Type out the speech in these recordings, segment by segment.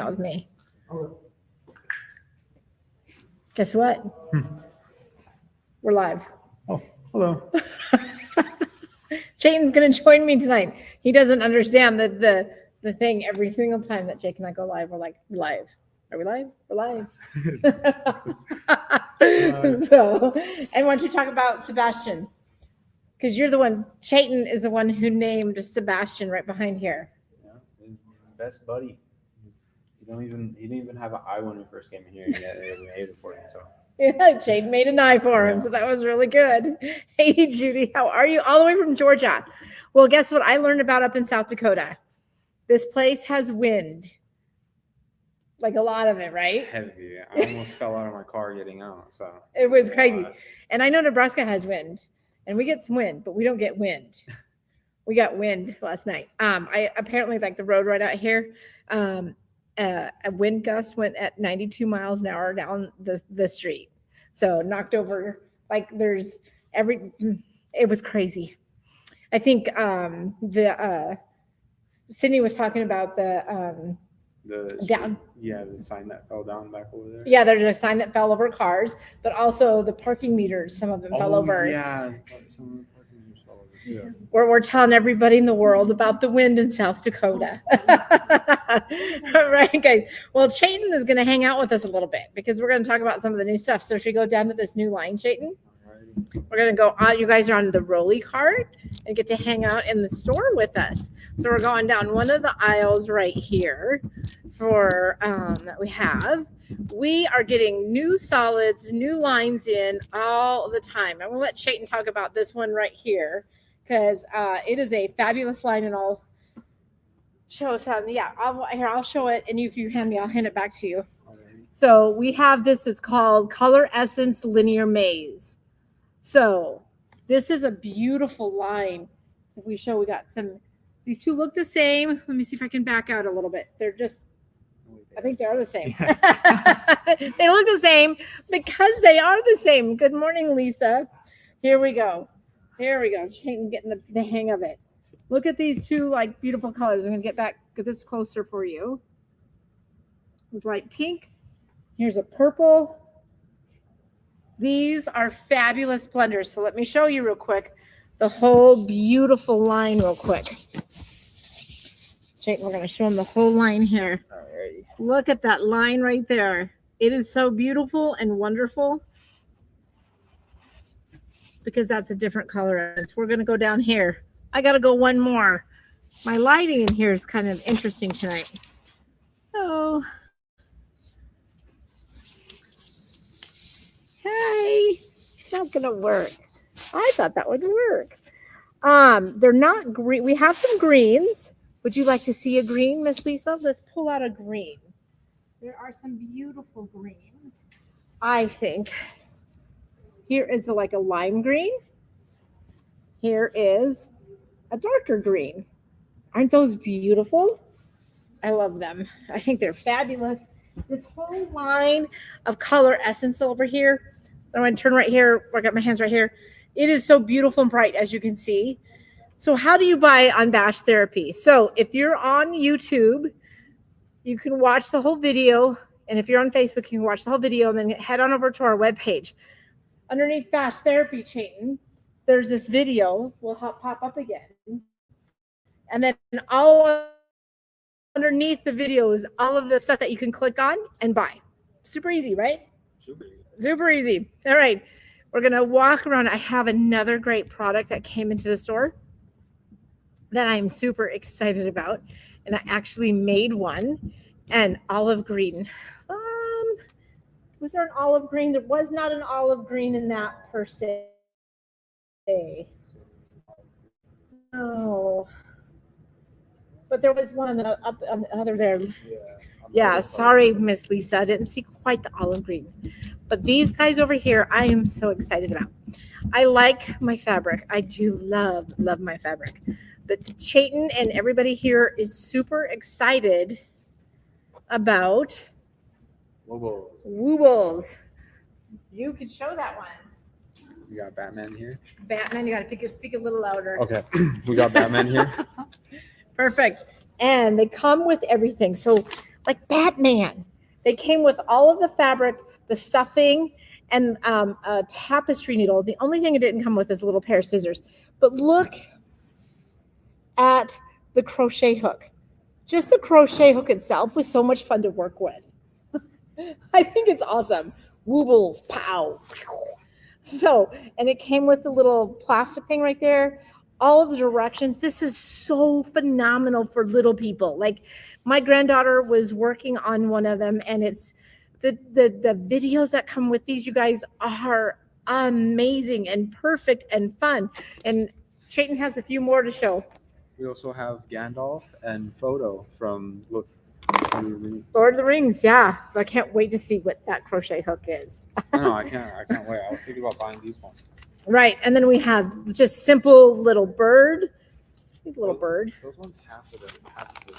out with me. Guess what? We're live. Oh, hello. Chayton's going to join me tonight. He doesn't understand that the thing every single time that Jake and I go live, we're like, live. Are we live? We're live. So, and why don't you talk about Sebastian? Because you're the one, Chayton is the one who named Sebastian right behind here. Yeah, his best buddy. He didn't even have an eye when we first came in here. He made it for him. So. Yeah, Chayton made an eye for him, so that was really good. Hey, Judy, how are you? All the way from Georgia. Well, guess what I learned about up in South Dakota? This place has wind. Like a lot of it, right? Heavy. I almost fell out of my car getting out. So it was crazy. And I know Nebraska has wind, and we get some wind, but we don't get wind. We got wind last night. I apparently like the road right out here. A wind gust went at 92 miles an hour down the street. So knocked over, like there's it was crazy. I think Sydney was talking about the down. Yeah, the sign that fell down back over there. Yeah, there's a sign that fell over cars, but also the parking meters, some of them fell over. Yeah, some of the parking meters fell over too. We're telling everybody in the world about the wind in South Dakota. All right, guys. Well, Chayton is going to hang out with us a little bit because we're going to talk about some of the new stuff. So should we go down to this new line, Chayton? We're going to go on. You guys are on the rolly cart and get to hang out in the store with us. So we're going down one of the aisles right here for that we have. We are getting new solids, new lines in all the time. I'm going to let Chayton talk about this one right here because it is a fabulous line, and I'll show some. Yeah, I'll show it, and if you hand me, I'll hand it back to you. So we have this. It's called Color Essence Linear Maze. So this is a beautiful line. If we show, we got some. These two look the same. Let me see if I can back out a little bit. They're just. I think they are the same. They look the same because they are the same. Good morning, Lisa. Here we go. Getting the hang of it. Look at these two like beautiful colors. I'm going to get this closer for you. With light pink. Here's a purple. These are fabulous blenders. So let me show you real quick the whole beautiful line real quick. Jake, we're going to show them the whole line here. Alrighty. Look at that line right there. It is so beautiful and wonderful because that's a different color. We're going to go down here. I got to go one more. My lighting in here is kind of interesting tonight. Oh. Hey, it's not going to work. I thought that would work. They're not green. We have some greens. Would you like to see a green, Miss Lisa? Let's pull out a green. There are some beautiful greens, I think. Here is like a lime green. Here is a darker green. Aren't those beautiful? I love them. I think they're fabulous. This whole line of Color Essence over here. I'm going to turn right here. I got my hands right here. It is so beautiful and bright, as you can see. So how do you buy Unbatched Therapy? So if you're on YouTube, you can watch the whole video. And if you're on Facebook, you can watch the whole video and then head on over to our webpage. Underneath Batched Therapy, Chayton, there's this video. Will pop up again. And then all underneath the video is all of the stuff that you can click on and buy. Super easy, right? Super easy. All right. We're going to walk around. I have another great product that came into the store that I'm super excited about. And I actually made one. And olive green. Was there an olive green? There was not an olive green in that per se. No. But there was one up on the other there. Yeah, sorry, Miss Lisa. I didn't see quite the olive green. But these guys over here, I am so excited about. I like my fabric. I do love my fabric. But Chayton and everybody here is super excited about Woobles. You can show that one. We got Batman here. Batman, you got to speak a little louder. Okay, we got Batman here. Perfect. And they come with everything. So like Batman. They came with all of the fabric, the stuffing, and a tapestry needle. The only thing it didn't come with is a little pair of scissors. But look at the crochet hook. Just the crochet hook itself was so much fun to work with. I think it's awesome. Woobles, pow. So, and it came with the little plastic thing right there. All of the directions. This is so phenomenal for little people. Like my granddaughter was working on one of them, and it's the videos that come with these, you guys, are amazing and perfect and fun. And Chayton has a few more to show. We also have Gandalf and Photo from Lord Lord of the Rings, yeah. So I can't wait to see what that crochet hook is. No, I can't wait. I was thinking about buying these ones. Right, and then we have just simple little bird. Little bird. Those ones half of the made,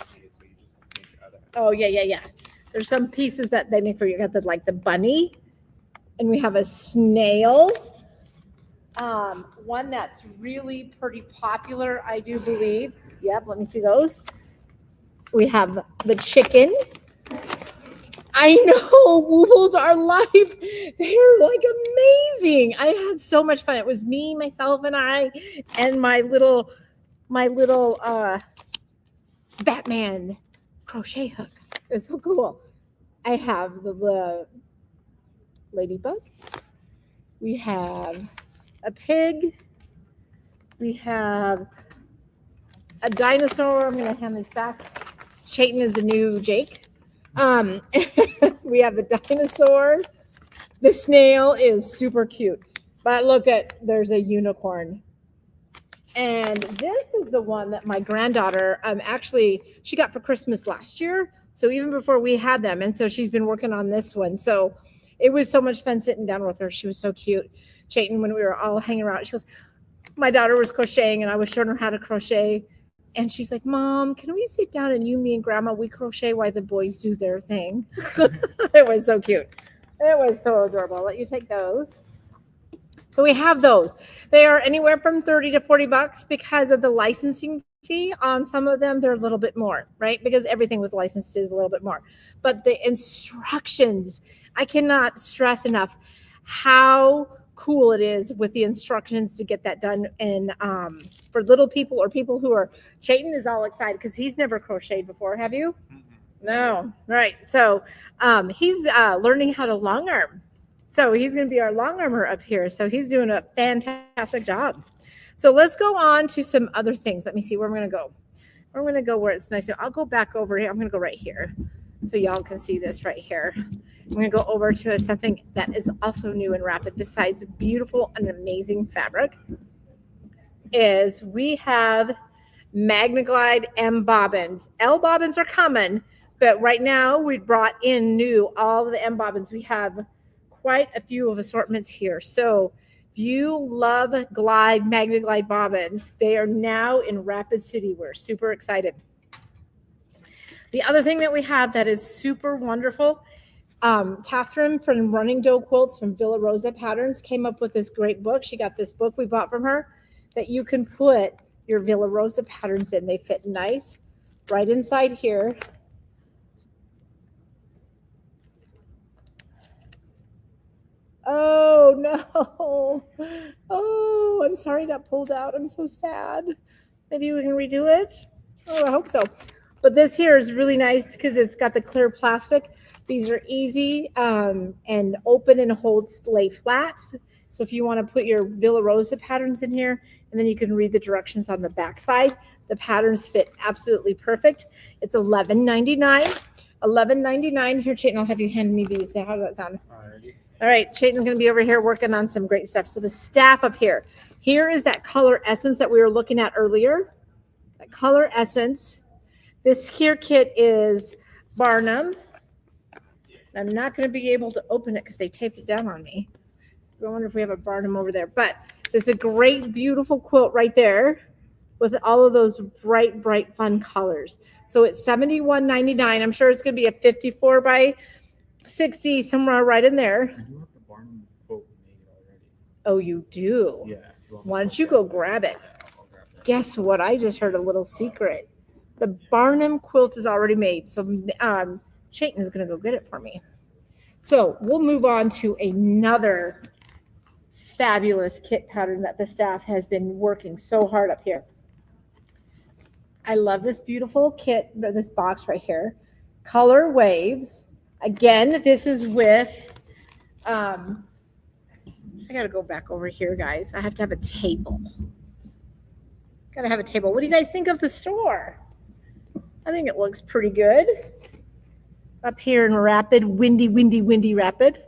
so you just have to make the other. Oh yeah. There's some pieces that they make for you. You got the bunny, and we have a snail. One that's really pretty popular, I do believe. Yep, let me see those. We have the chicken. I know, Woobles are life. They're like amazing. I had so much fun. It was me, myself, and I, and my little Batman crochet hook. It's so cool. I have the ladybug. We have a pig. We have a dinosaur. I'm going to hand this back. Chayton is the new Jake. We have the dinosaur. The snail is super cute. But look there's a unicorn. And this is the one that my granddaughter actually she got for Christmas last year. So even before we had them. And so she's been working on this one. So it was so much fun sitting down with her. She was so cute. Chayton, when we were all hanging around, she goes, my daughter was crocheting and I was showing her how to crochet. And she's like, Mom, can we sit down and me and Grandma, we crochet while the boys do their thing? It was so cute. It was so adorable. I'll let you take those. So we have those. They are anywhere from $30 to $40 because of the licensing fee. On some of them, they're a little bit more, right? Because everything with licensed is a little bit more. But the instructions, I cannot stress enough how cool it is with the instructions to get that done. And for little people or people who are, Chayton is all excited because he's never crocheted before. Have you? No. Right. So he's learning how to long arm. So he's going to be our long armor up here. So he's doing a fantastic job. So let's go on to some other things. Let me see where I'm going to go. I'm going to go where it's nice. So I'll go back over here. I'm going to go right here so y'all can see this right here. I'm going to go over to something that is also new and rapid besides beautiful and amazing fabric is we have Magnaglide M bobbins. L bobbins are coming, but right now we brought in new all of the M bobbins. We have quite a few of assortments here. So if you love Magnaglide bobbins, they are now in Rapid City. We're super excited. The other thing that we have that is super wonderful, Catherine from Running Doe Quilts from Villa Rosa Patterns came up with this great book. She got this book we bought from her that you can put your Villa Rosa patterns in. They fit nice right inside here. Oh, no. Oh, I'm sorry that pulled out. I'm so sad. Maybe we can redo it. Oh, I hope so. But this here is really nice because it's got the clear plastic. These are easy and open and lay flat. So if you want to put your Villa Rosa patterns in here, and then you can read the directions on the back side. The patterns fit absolutely perfect. It's $11.99. $11.99. Here, Chayton, I'll have you hand me these. How does that sound? Alrighty. All right, Chayton's going to be over here working on some great stuff. So the staff up here. Here is that color essence that we were looking at earlier. That color essence. This here kit is Barnum. I'm not going to be able to open it because they taped it down on me. I wonder if we have a Barnum over there. But there's a great, beautiful quilt right there with all of those bright, bright, fun colors. So it's $71.99. I'm sure it's going to be a 54 by 60, somewhere right in there. I do have the Barnum quote made already. Oh, you do? Yeah. Why don't you go grab it? Guess what? I just heard a little secret. The Barnum quilt is already made. So Chayton is going to go get it for me. So we'll move on to another fabulous kit pattern that the staff has been working so hard up here. I love this beautiful kit, this box right here. Color Waves. Again, this is with, I got to go back over here, guys. I have to have a table. Got to have a table. What do you guys think of the store? I think it looks pretty good. Up here in Rapid, windy Rapid.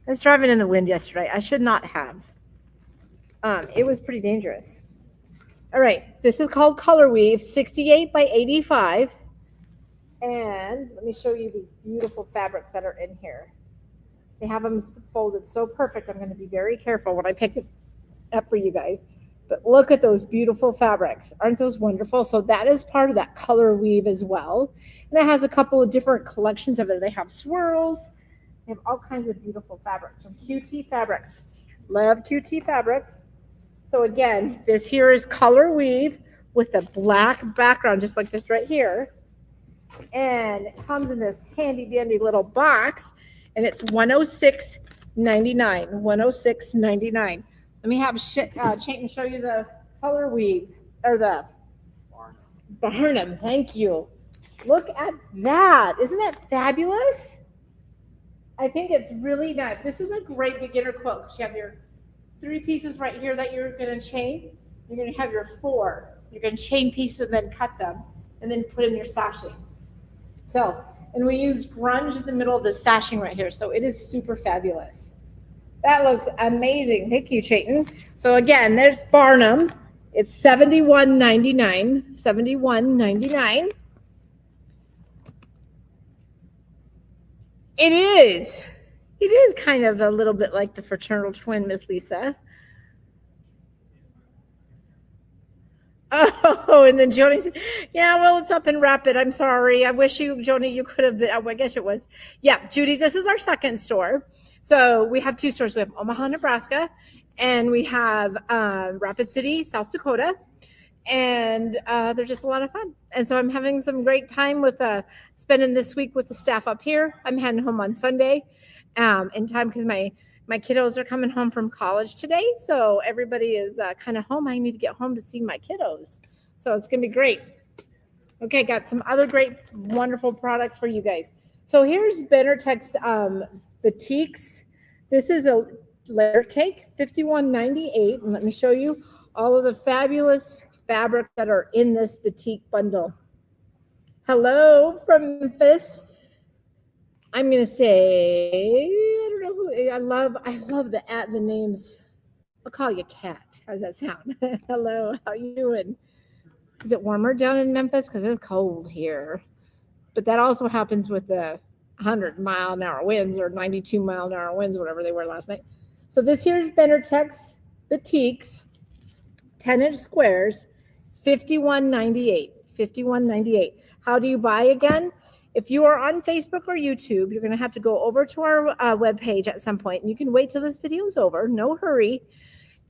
I was driving in the wind yesterday. I should not have. It was pretty dangerous. All right, this is called Color Weave, 68 by 85. And let me show you these beautiful fabrics that are in here. They have them folded so perfect. I'm going to be very careful when I pick it up for you guys. But look at those beautiful fabrics. Aren't those wonderful? So that is part of that Color Weave as well. And it has a couple of different collections of it. They have swirls. They have all kinds of beautiful fabrics from QT Fabrics. Love QT Fabrics. So again, this here is Color Weave with a black background, just like this right here. And it comes in this handy dandy little box, and it's $106.99. $106.99. Let me have Chayton show you the Color Weave, or the Barnum. Thank you. Look at that. Isn't that fabulous? I think it's really nice. This is a great beginner quilt because you have your 3 pieces right here that you're going to chain. You're going to have your 4. You're going to chain pieces and then cut them and then put in your sashing. So, and we use grunge in the middle of the sashing right here. So it is super fabulous. That looks amazing. Thank you, Chayton. So again, there's Barnum. It's $71.99. $71.99. It is. It is kind of a little bit like the fraternal twin, Miss Lisa. Oh, and then Joni said, yeah, well, it's up in Rapid. I'm sorry. I wish you, Joni, you could have been. I guess it was. Yeah, Judy, this is our second store. So we have 2 stores. We have Omaha, Nebraska, and we have Rapid City, South Dakota. And they're just a lot of fun. And so I'm having some great time with spending this week with the staff up here. I'm heading home on Sunday in time because my kiddos are coming home from college today. So everybody is kind of home. I need to get home to see my kiddos. So it's going to be great. Okay, got some other great, wonderful products for you guys. So here's Benartex Batiks. This is a layer cake, $51.98. And let me show you all of the fabulous fabric that are in this batik bundle. Hello from Memphis. I'm gonna say, I don't know who. I love the names. I'll call you Kat. How's that sound? Hello, how you doing? Is it warmer down in Memphis? Because it's cold here. But that also happens with the 100-mile-an-hour winds or 92-mile-an-hour winds, whatever they were last night. So this here's Benartex Batiks, 10-inch squares, $51.98. $51.98. How do you buy again? If you are on Facebook or YouTube, you're going to have to go over to our webpage at some point, and you can wait till this video is over. No hurry.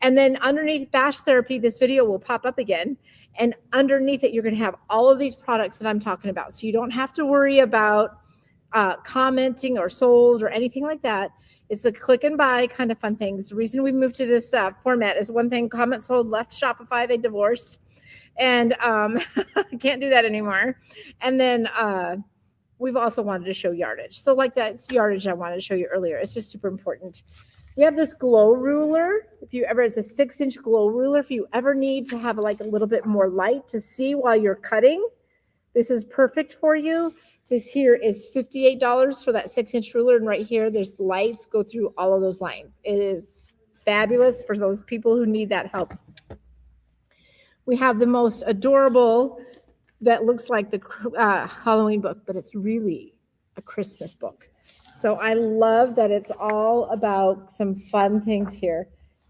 And then underneath Bash Therapy, this video will pop up again. And underneath it, you're going to have all of these products that I'm talking about. So you don't have to worry about commenting or sold or anything like that. It's a click and buy kind of fun things. The reason we moved to this format is one thing: comment sold, left Shopify, they divorced, and can't do that anymore. And then we've also wanted to show yardage. So like that's yardage I wanted to show you earlier. It's just super important. We have this glow ruler. It's a 6-inch glow ruler. If you ever need to have like a little bit more light to see while you're cutting, this is perfect for you. This here is $58 for that 6-inch ruler. And right here, there's lights go through all of those lines. It is fabulous for those people who need that help. We have the most adorable that looks like the Halloween book, but it's really a Christmas book. So I love that it's all about some fun things here.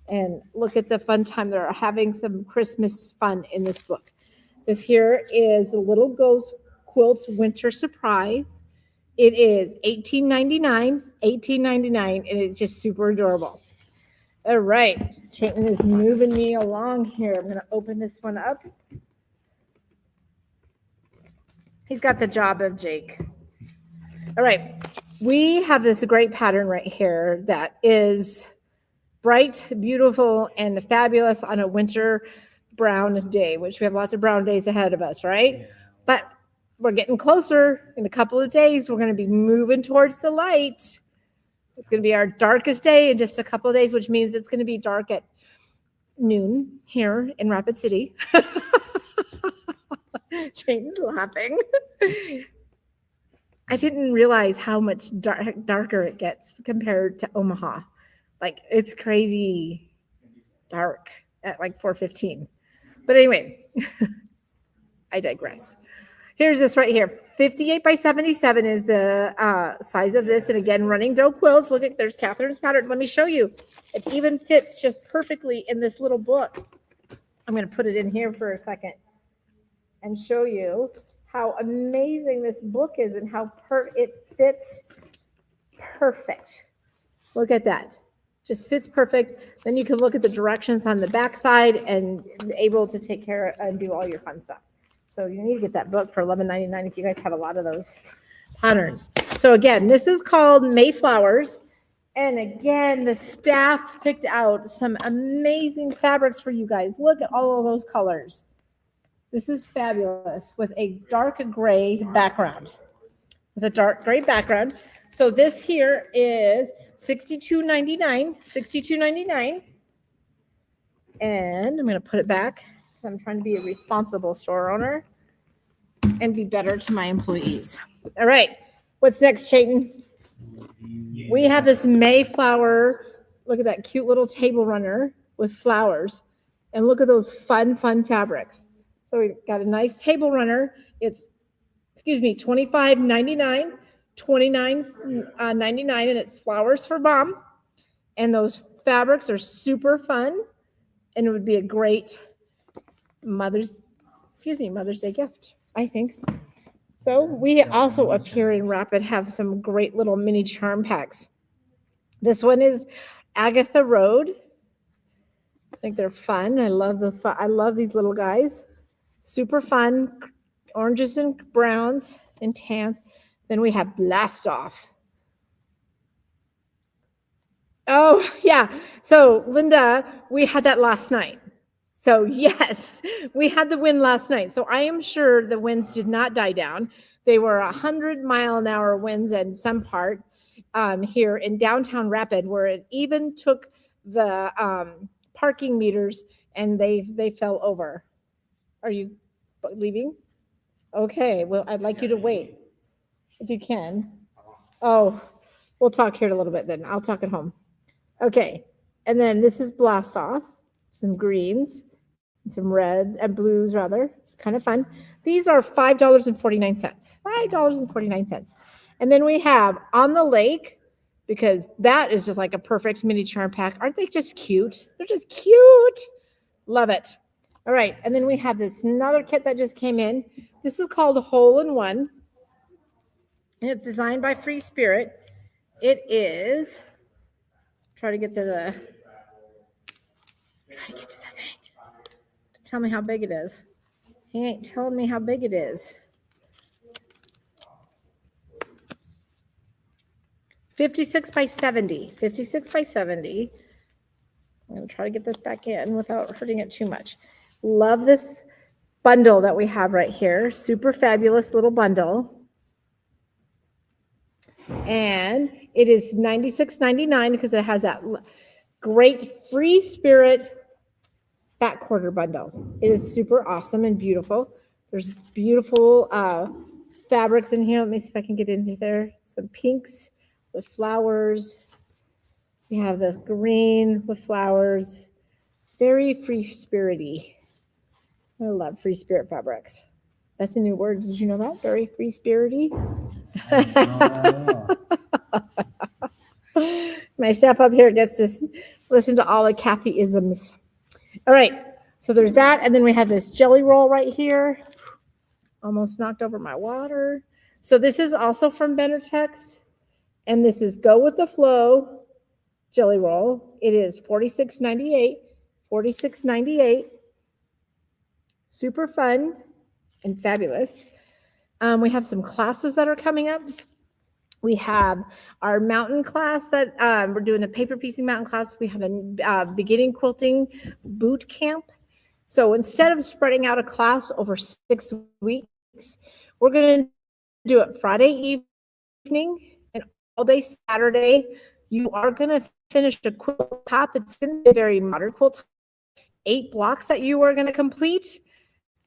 And look at the fun time. They're having some Christmas fun in this book. This here is the Little Ghost Quilts Winter Surprise. It is $18.99, and it's just super adorable. All right, Chayton is moving me along here. I'm going to open this one up. He's got the job of Jake. All right. We have this great pattern right here that is bright, beautiful, and fabulous on a winter brown day, which we have lots of brown days ahead of us, right? But we're getting closer. In a couple of days, we're going to be moving towards the light. It's going to be our darkest day in just a couple of days, which means it's going to be dark at noon here in Rapid City. Jane's laughing. I didn't realize how much darker it gets compared to Omaha. Like, it's crazy dark at like 4:15. But anyway, I digress. Here's this right here. 58 by 77 is the size of this. And again, running dough quills. Look at, there's Catherine's pattern. Let me show you. It even fits just perfectly in this little book. I'm going to put it in here for a second and show you how amazing this book is and how it fits perfect. Look at that. Just fits perfect. Then you can look at the directions on the back side and able to take care and do all your fun stuff. So you need to get that book for $11.99 if you guys have a lot of those patterns. So again, this is called Mayflowers. And again, the staff picked out some amazing fabrics for you guys. Look at all of those colors. This is fabulous with a dark gray background. With a dark gray background. So this here is $62.99. $62.99. And I'm going to put it back. I'm trying to be a responsible store owner and be better to my employees. All right. What's next, Chayton? We have this Mayflower. Look at that cute little table runner with flowers. And look at those fun fabrics. So we got a nice table runner. It's, $25.99, $29.99, and it's flowers for Mom. And those fabrics are super fun. And it would be a great Mother's Day gift, I think. So we also up here in Rapid have some great little mini charm packs. This one is Agatha Road. I think they're fun. I love these little guys. Super fun. Oranges and browns and tans. Then we have Blast Off. Oh, yeah. So Linda, we had that last night. So yes, we had the wind last night. So I am sure the winds did not die down. They were 100-mile-an-hour winds in some part here in downtown Rapid, where it even took the parking meters and they fell over. Are you leaving? Okay. Well, I'd like you to wait if you can. Oh, we'll talk here in a little bit then. I'll talk at home. Okay. And then this is Blast Off. Some greens. Some reds and blues, rather. It's kind of fun. These are $5.49. $5.49. And then we have On the Lake, because that is just like a perfect mini charm pack. Aren't they just cute? They're just cute. Love it. All right. And then we have this another kit that just came in. This is called Hole in One. And it's designed by Free Spirit. It is, try to get to the thing. Tell me how big it is. He ain't telling me how big it is. 56 by 70. 56 by 70. I'm going to try to get this back in without hurting it too much. Love this bundle that we have right here. Super fabulous little bundle. And it is $96.99 because it has that great Free Spirit fat quarter bundle. It is super awesome and beautiful. There's beautiful fabrics in here. Let me see if I can get into there. Some pinks with flowers. We have this green with flowers. Very Free Spirit-y. I love Free Spirit fabrics. That's a new word. Did you know that? Very Free Spirit-y. My staff up here gets to listen to all the Kathy-isms. All right, so there's that, and then we have this jelly roll right here. Almost knocked over my water. So this is also from Benetech, and this is Go With The Flow jelly roll. It is $46.98. $46.98. Super fun and fabulous. We have some classes that are coming up. We have our mountain class that we're doing a paper piecing mountain class. We have a beginning quilting boot camp. So instead of spreading out a class over 6 weeks, we're going to do it Friday evening and all day Saturday. You are going to finish a quilt top. It's going to be a very modern quilt, 8 blocks that you are going to complete.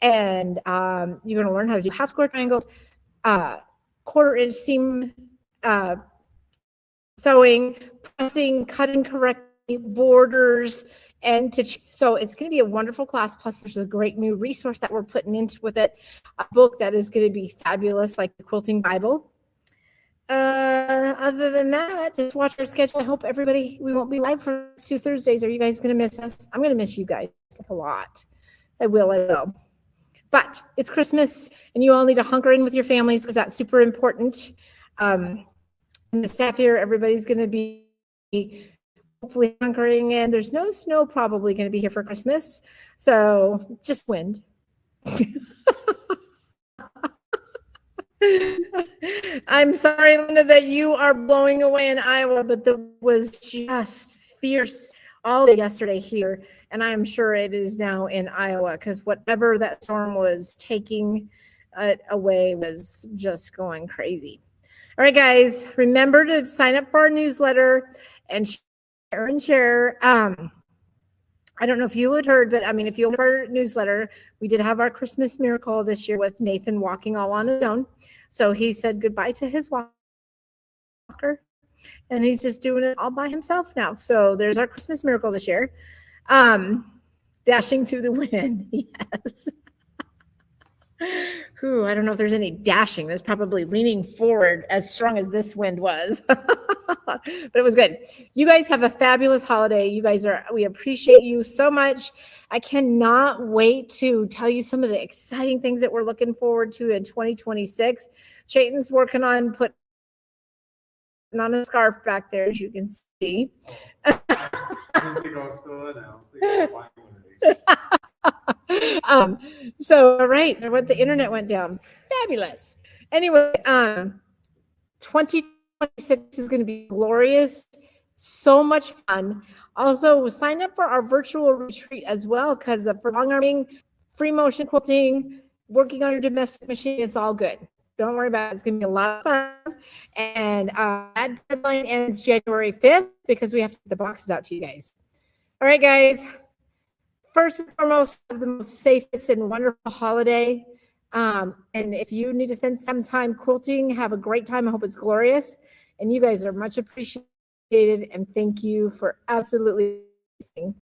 And you're going to learn how to do half square triangles, quarter-inch seam sewing, pressing, cutting correctly, borders, and so it's going to be a wonderful class. Plus, there's a great new resource that we're putting into with it, a book that is going to be fabulous, like the Quilting Bible. Other than that, just watch our schedule. I hope everybody, we won't be live for 2 Thursdays. Are you guys going to miss us? I'm going to miss you guys a lot. I will. But it's Christmas, and you all need to hunker in with your families because that's super important. And the staff here, everybody's going to be hopefully hunkering in. There's no snow probably going to be here for Christmas, so just wind. I'm sorry, Linda, that you are blowing away in Iowa, but there was just fierce all day yesterday here, and I'm sure it is now in Iowa because whatever that storm was taking it away was just going crazy. All right, guys, remember to sign up for our newsletter and share. I don't know if you had heard, but I mean, if you heard our newsletter, we did have our Christmas miracle this year with Nathan walking all on his own. So he said goodbye to his walker, and he's just doing it all by himself now. So there's our Christmas miracle this year. Dashing through the wind, yes. Ooh, I don't know if there's any dashing. There's probably leaning forward as strong as this wind was. But it was good. You guys have a fabulous holiday. We appreciate you so much. I cannot wait to tell you some of the exciting things that we're looking forward to in 2026. Chayton's working on putting on a scarf back there, as you can see. I didn't think I was still announced. So all right, the internet went down. Fabulous. Anyway, 2026 is going to be glorious. So much fun. Also, sign up for our virtual retreat as well, because for long arming, free motion quilting, working on your domestic machine, it's all good. Don't worry about it. It's going to be a lot of fun. And that deadline ends January 5th because we have to get the boxes out to you guys. All right, guys. First and foremost, the most safest and wonderful holiday. And if you need to spend some time quilting, have a great time. I hope it's glorious. And you guys are much appreciated. And thank you for absolutely